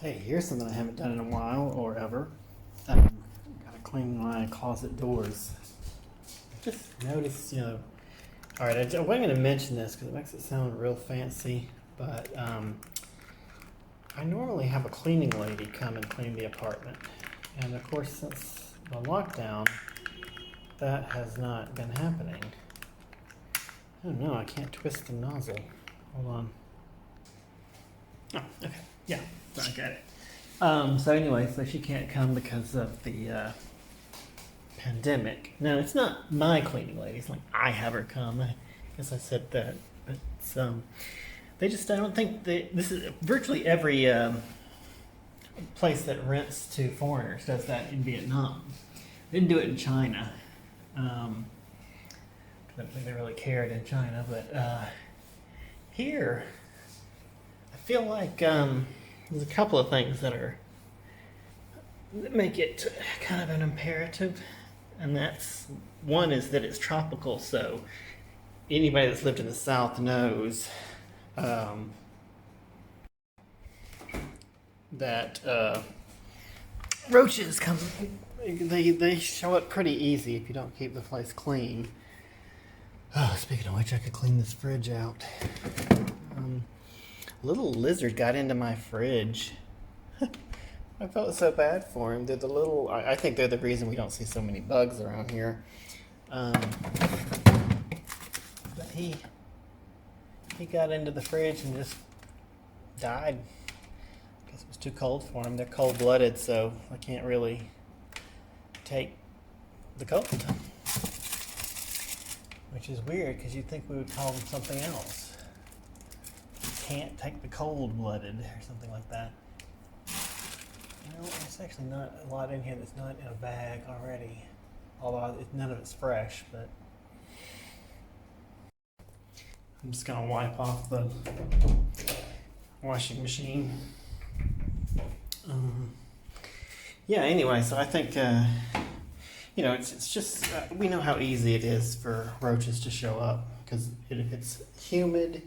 Hey, here's something I haven't done in a while or ever. Gotta clean my closet doors. Just noticed, All right, I wasn't gonna mention this because it makes it sound real fancy, but I normally have a cleaning lady come and clean the apartment, and of course, since the lockdown, that has not been happening. I don't know. I can't twist the nozzle. Hold on. Oh, okay. Yeah, I got it. So anyway, so she can't come because of the pandemic. Now, it's not my cleaning lady. It's like I have her come. I guess I said that. But it's, they just, I don't think this is virtually every place that rents to foreigners does that in Vietnam. They didn't do it in China. I don't think they really cared in China, but here, I feel like there's a couple of things that make it kind of an imperative, and that's one is that it's tropical. So anybody that's lived in the South knows that roaches come. They show up pretty easy if you don't keep the place clean. Oh, speaking of which, I could clean this fridge out. A little lizard got into my fridge. I felt so bad for him. They're the little. I think they're the reason we don't see so many bugs around here. But he got into the fridge and just died. I guess it was too cold for him. They're cold-blooded, so I can't really take the cold. Which is weird because you'd think we would call them something else. Can't take the cold-blooded or something like that. No, there's actually not a lot in here that's not in a bag already. Although none of it's fresh, but I'm just gonna wipe off the washing machine. Yeah, anyway, so I think it's just we know how easy it is for roaches to show up because if it's humid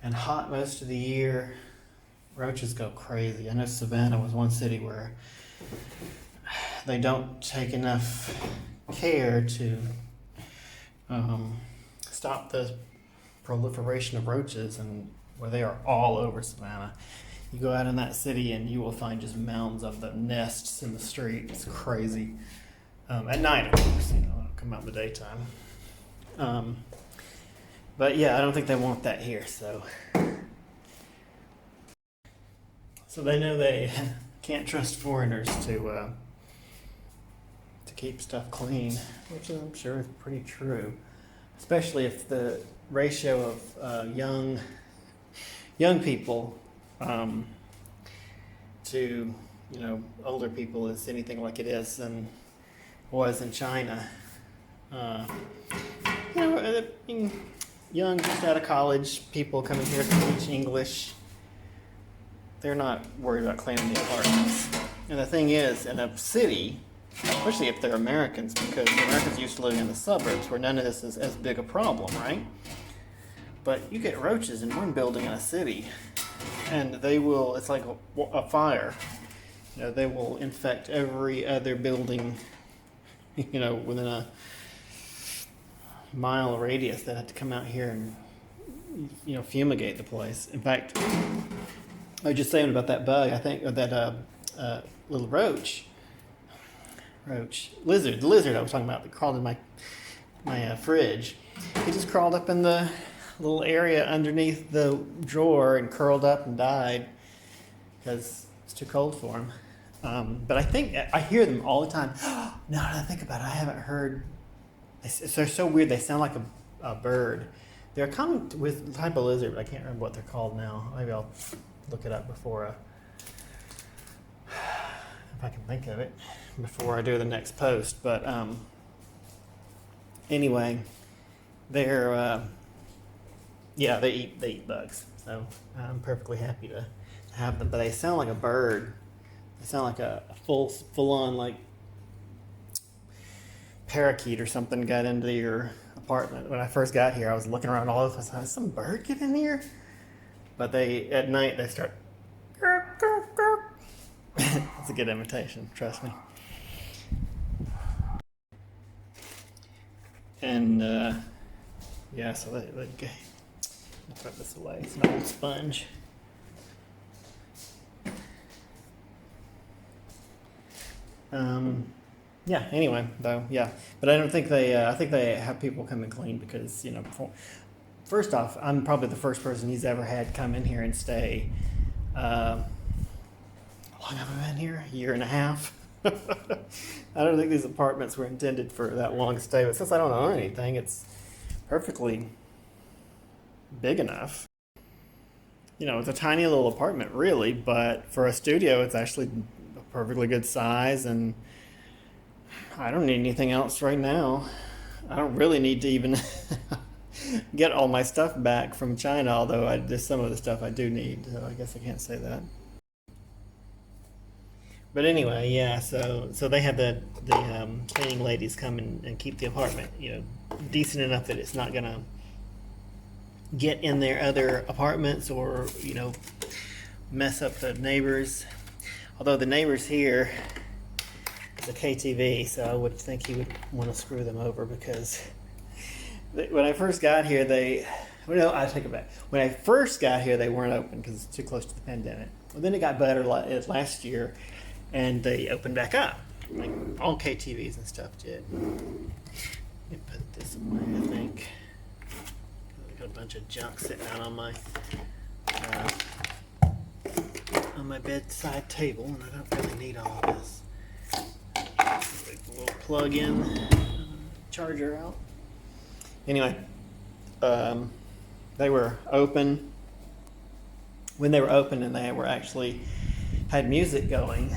and hot most of the year, roaches go crazy. I know Savannah was one city where they don't take enough care to stop the proliferation of roaches, and where they are all over Savannah. You go out in that city and you will find just mounds of the nests in the street. It's crazy. At night, of course, they don't come out in the daytime. But yeah, I don't think they want that here. So they know they can't trust foreigners to keep stuff clean, which I'm sure is pretty true. Especially if the ratio of young people to older people is anything like it is and was in China. Young, just out of college, people coming here to teach English, they're not worried about cleaning the apartments. And the thing is, in a city, especially if they're Americans, because Americans used to live in the suburbs where none of this is as big a problem, right? But you get roaches in one building in a city, and it's like a fire. They will infect every other building, within a mile radius that had to come out here and, fumigate the place. In fact, I was just saying about that bug, I think, or that little lizard, the lizard I was talking about that crawled in my fridge. He just crawled up in the little area underneath the drawer and curled up and died because it's too cold for him. But I think I hear them all the time. Now that I think about it, I haven't heard. They're so weird. They sound like a bird. They're a common with type of lizard, but I can't remember what they're called now. Maybe I'll look it up before, if I can think of it, before I do the next post. But anyway, they're they eat bugs. So I'm perfectly happy to have them. But they sound like a bird. They sound like a full on like parakeet or something got into your apartment. When I first got here, I was looking around all over. I thought, did some bird get in here? But at night they start That's a good imitation, trust me. And yeah, so let me throw this away. It's an old sponge. Yeah. Anyway, though, yeah, but I don't think they. I think they have people come and clean because first off, I'm probably the first person he's ever had come in here and stay. How long have I been here? A year and a half. I don't think these apartments were intended for that long stay, but since I don't own anything, it's perfectly big enough. It's a tiny little apartment, really, but for a studio, it's actually a perfectly good size, and I don't need anything else right now. I don't really need to even get all my stuff back from China, although there's some of the stuff I do need, so I guess I can't say that. But anyway, yeah. So they had the cleaning ladies come and keep the apartment, decent enough that it's not gonna get in their other apartments or mess up the neighbors. Although the neighbors here is a KTV, so I would think he would want to screw them over because when I first got here, well, I take it back. When I first got here, they weren't open because it's too close to the pandemic. Well, then it got better last year, and they opened back up. Like all KTVs and stuff did. Let me put this away, I think. Got a bunch of junk sitting out on my bedside table, and I don't really need all of this. Take the little plug-in charger out. Anyway, they were open. When they were open and they were actually had music going,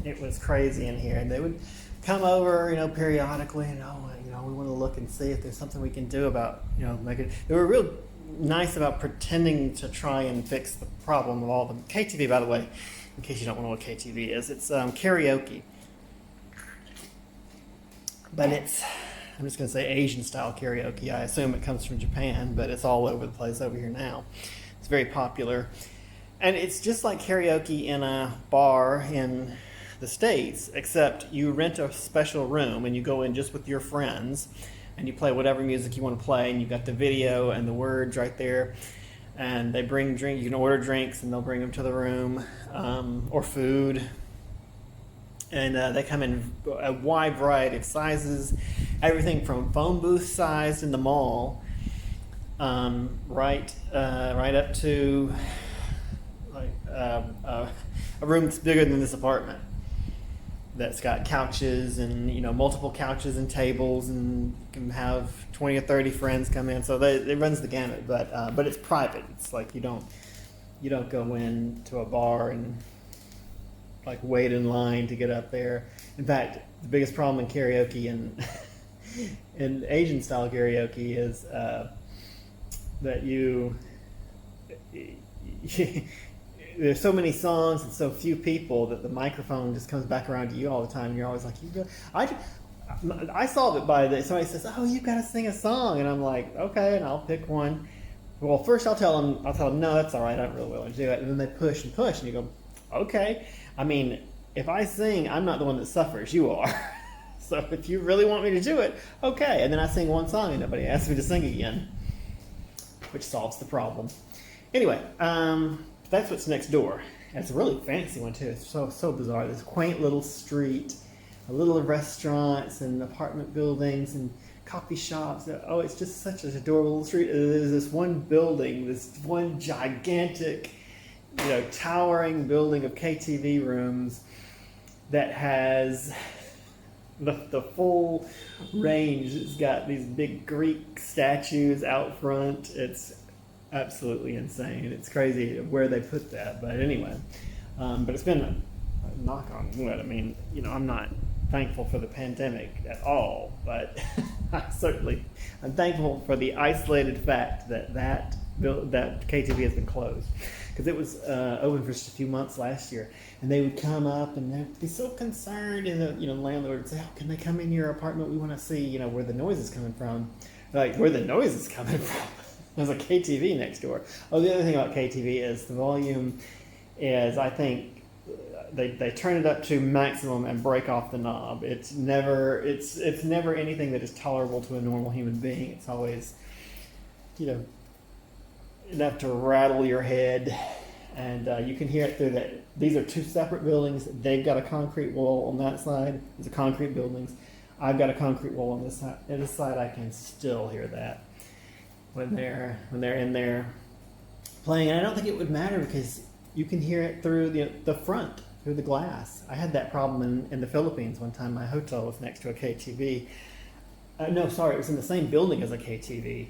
it was crazy in here. And they would come over, periodically, and we want to look and see if there's something we can do about, make it. They were real nice about pretending to try and fix the problem of all the KTV. By the way, in case you don't know what KTV is, it's karaoke, but I'm just going to say Asian style karaoke. I assume it comes from Japan, but it's all over the place over here now. It's very popular. And it's just like karaoke in a bar in the States, except you rent a special room and you go in just with your friends and you play whatever music you want to play, and you've got the video and the words right there. And they bring drink. You can order drinks and they'll bring them to the room, or food. And they come in a wide variety of sizes, everything from phone booth sized in the mall, right up to like a room that's bigger than this apartment. That's got couches and multiple couches and tables, and you can have 20 or 30 friends come in. So it runs the gamut, but it's private. It's like you don't go into a bar and like wait in line to get up there. In fact, the biggest problem in karaoke and in Asian style karaoke is that there's so many songs and so few people that the microphone just comes back around to you all the time. And you're always like, I solve it by somebody says, "Oh, you got to sing a song," and I'm like, "Okay," and I'll pick one. Well, first I'll tell them, "No, that's all right. I don't really want to do it." And then they push and push, and you go, "Okay." I mean, if I sing, I'm not the one that suffers. You are. So if you really want me to do it, okay. And then I sing one song and nobody asks me to sing again, which solves the problem. Anyway, that's what's next door. And it's a really fancy one too. It's so bizarre. This quaint little street, a little restaurants and apartment buildings and coffee shops. Oh, it's just such an adorable little street. There's this one building, this one gigantic, towering building of KTV rooms that has the full range. It's got these big Greek statues out front. It's absolutely insane. It's crazy where they put that, but anyway, but it's been a knock on wood. I mean, I'm not thankful for the pandemic at all, but I'm thankful for the isolated fact that KTV has been closed, because it was open for just a few months last year, and they would come up and they'd be so concerned, and the landlord would say, "Oh, can they come in your apartment? We want to see where the noise is coming from." Like, where the noise is coming from? There's a KTV next door. Oh, the other thing about KTV is the volume is, I think, they turn it up to maximum and break off the knob. It's never anything that is tolerable to a normal human being. It's always, you know, enough to rattle your head, and you can hear it through that. These are two separate buildings. They've got a concrete wall on that side. These are concrete buildings. I've got a concrete wall on this side. On this side, I can still hear that when they're in there playing. And I don't think it would matter because you can hear it through the front, through the glass. I had that problem in the Philippines one time. My hotel was next to a KTV. No, sorry, it was in the same building as a KTV.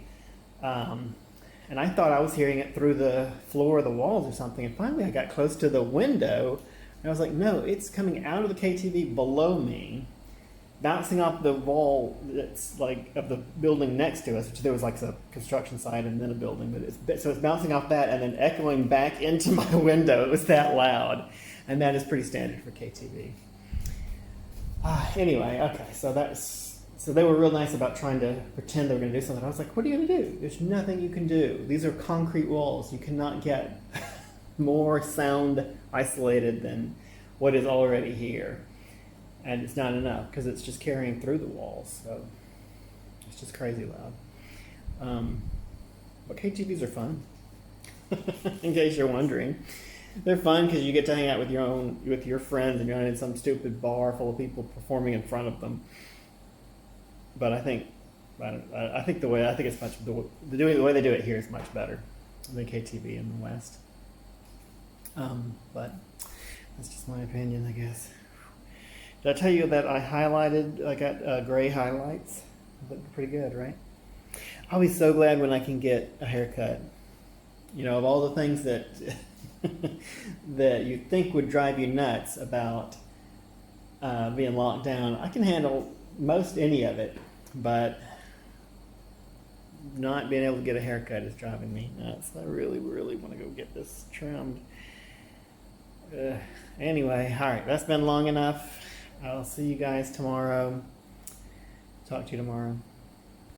And I thought I was hearing it through the floor or the walls or something. And finally I got close to the window and I was like, no, it's coming out of the KTV below me, bouncing off the wall that's like of the building next to us, which there was like a construction site and then a building, but so it's bouncing off that and then echoing back into my window. It was that loud, and that is pretty standard for KTV. Anyway, okay, so they were real nice about trying to pretend they were going to do something. I was like, what are you going to do? There's nothing you can do. These are concrete walls. You cannot get more sound isolated than what is already here. And it's not enough because it's just carrying through the walls. So it's just crazy loud. But KTVs are fun. In case you're wondering, they're fun because you get to hang out with your friends, and you're not in some stupid bar full of people performing in front of them. But I think the way they do it here is much better than KTV in the West. But that's just my opinion, I guess. Did I tell you that I got gray highlights? Look pretty good, right? I'll be so glad when I can get a haircut. You know, of all the things that that you think would drive you nuts about being locked down, I can handle most any of it, but not being able to get a haircut is driving me nuts. I really, really want to go get this trimmed. Anyway, all right, that's been long enough. I'll see you guys tomorrow. Talk to you tomorrow.